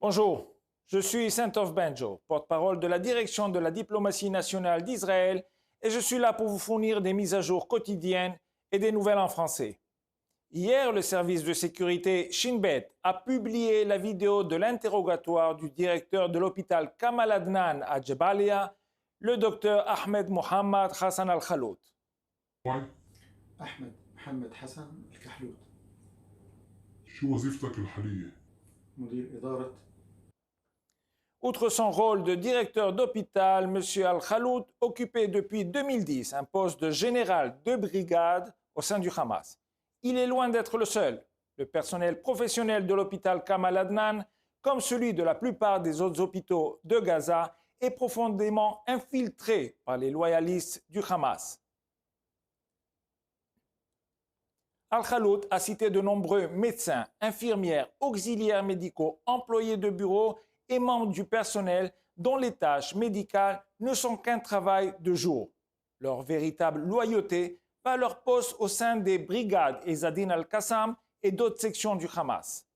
Bonjour, je suis Saint-Of Benjo, porte-parole de la direction de la diplomatie nationale d'Israël et je suis là pour vous fournir des mises à jour quotidiennes et des nouvelles en français. Hier, le service de sécurité Shin Bet a publié la vidéo de l'interrogatoire du directeur de l'hôpital Kamal Adnan à Jabalia, le docteur Ahmed Mohamed Hassan Al-Khalout. أحمد محمد حسن الكحلوت شو وظيفتك الحالية؟ مدير إدارة. Outre son rôle de directeur d'hôpital, M. Al-Khalout occupait depuis 2010 un poste de général de brigade au sein du Hamas. Il est loin d'être le seul. Le personnel professionnel de l'hôpital Kamal Adnan, comme celui de la plupart des autres hôpitaux de Gaza, est profondément infiltré par les loyalistes du Hamas. Al-Khalout a cité de nombreux médecins, infirmières, auxiliaires médicaux, employés de bureau et membres du personnel dont les tâches médicales ne sont qu'un travail de jour. Leur véritable loyauté va à leur poste au sein des brigades Ezzadine al-Qassam et d'autres sections du Hamas.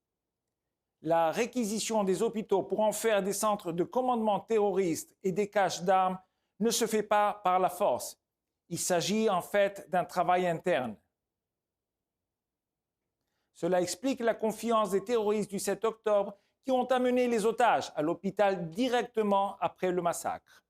La réquisition des hôpitaux pour en faire des centres de commandement terroristes et des caches d'armes ne se fait pas par la force. Il s'agit en fait d'un travail interne. Cela explique la confiance des terroristes du 7 octobre qui ont amené les otages à l'hôpital directement après le massacre.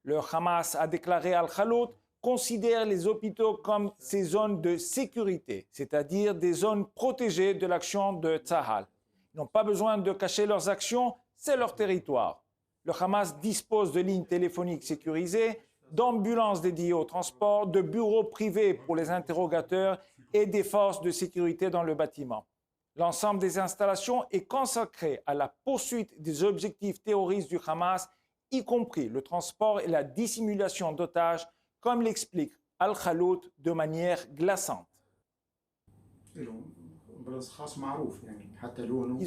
Le Hamas a déclaré Al-Khalout considère les hôpitaux comme ces zones de sécurité, c'est-à-dire des zones protégées de l'action de Tsahal. Ils n'ont pas besoin de cacher leurs actions, c'est leur territoire. Le Hamas dispose de lignes téléphoniques sécurisées, d'ambulances dédiées au transport, de bureaux privés pour les interrogateurs et des forces de sécurité dans le bâtiment. L'ensemble des installations est consacré à la poursuite des objectifs terroristes du Hamas, y compris le transport et la dissimulation d'otages, comme l'explique Al-Khalout de manière glaçante. Ils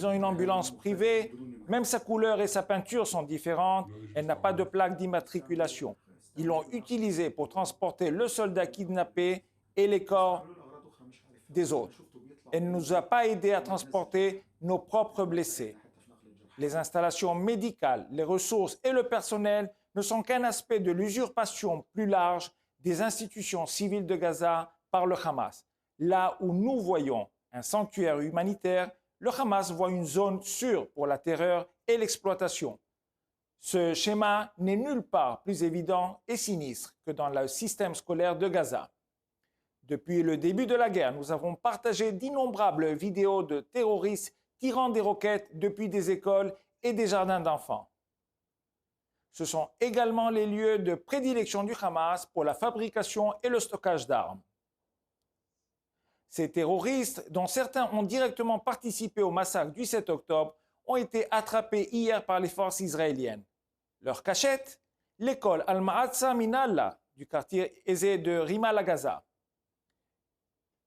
ont une ambulance privée, même sa couleur et sa peinture sont différentes, elle n'a pas de plaque d'immatriculation. Ils l'ont utilisée pour transporter le soldat kidnappé et les corps des autres. Elle ne nous a pas aidé à transporter nos propres blessés. Les installations médicales, les ressources et le personnel ne sont qu'un aspect de l'usurpation plus large des institutions civiles de Gaza par le Hamas. Là où nous voyons un sanctuaire humanitaire, le Hamas voit une zone sûre pour la terreur et l'exploitation. Ce schéma n'est nulle part plus évident et sinistre que dans le système scolaire de Gaza. Depuis le début de la guerre, nous avons partagé d'innombrables vidéos de terroristes tirant des roquettes depuis des écoles et des jardins d'enfants. Ce sont également les lieux de prédilection du Hamas pour la fabrication et le stockage d'armes. Ces terroristes, dont certains ont directement participé au massacre du 7 octobre, ont été attrapés hier par les forces israéliennes. Leur cachette, l'école Al-Ma'atsa Minallah du quartier aisé de Rimal à Gaza.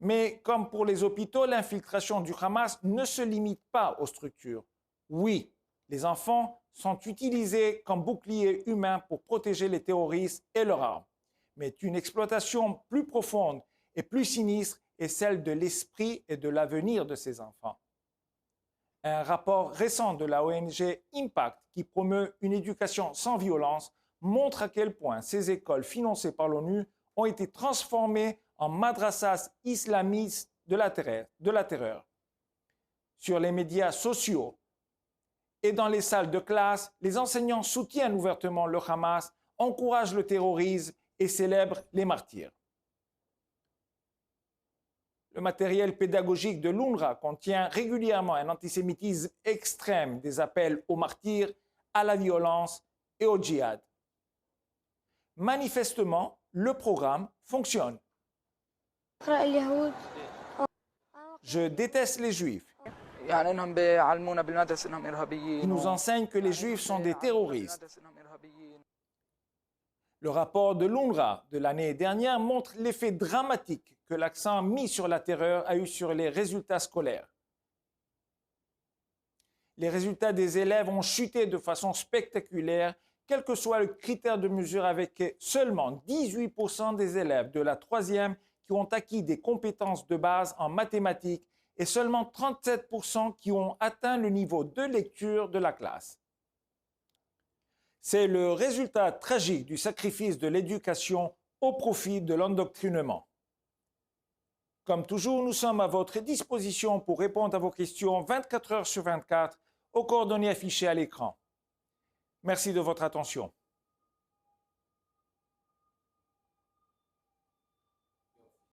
Mais comme pour les hôpitaux, l'infiltration du Hamas ne se limite pas aux structures. Oui, les enfants sont utilisés comme boucliers humains pour protéger les terroristes et leurs armes. Mais une exploitation plus profonde et plus sinistre est celle de l'esprit et de l'avenir de ces enfants. Un rapport récent de la ONG Impact, qui promeut une éducation sans violence, montre à quel point ces écoles financées par l'ONU ont été transformées en madrasas islamistes de la terreur. Sur les médias sociaux et dans les salles de classe, les enseignants soutiennent ouvertement le Hamas, encouragent le terrorisme et célèbrent les martyrs. Le matériel pédagogique de l'UNRWA contient régulièrement un antisémitisme extrême, des appels aux martyrs, à la violence et au djihad. Manifestement, le programme fonctionne. Je déteste les Juifs. Ils nous enseignent que les Juifs sont des terroristes. Le rapport de l'UNRWA de l'année dernière montre l'effet dramatique que l'accent mis sur la terreur a eu sur les résultats scolaires. Les résultats des élèves ont chuté de façon spectaculaire, quel que soit le critère de mesure, avec seulement 18% des élèves de la 3e qui ont acquis des compétences de base en mathématiques et seulement 37% qui ont atteint le niveau de lecture de la classe. C'est le résultat tragique du sacrifice de l'éducation au profit de l'endoctrinement. Comme toujours, nous sommes à votre disposition pour répondre à vos questions 24 heures sur 24 aux coordonnées affichées à l'écran. Merci de votre attention.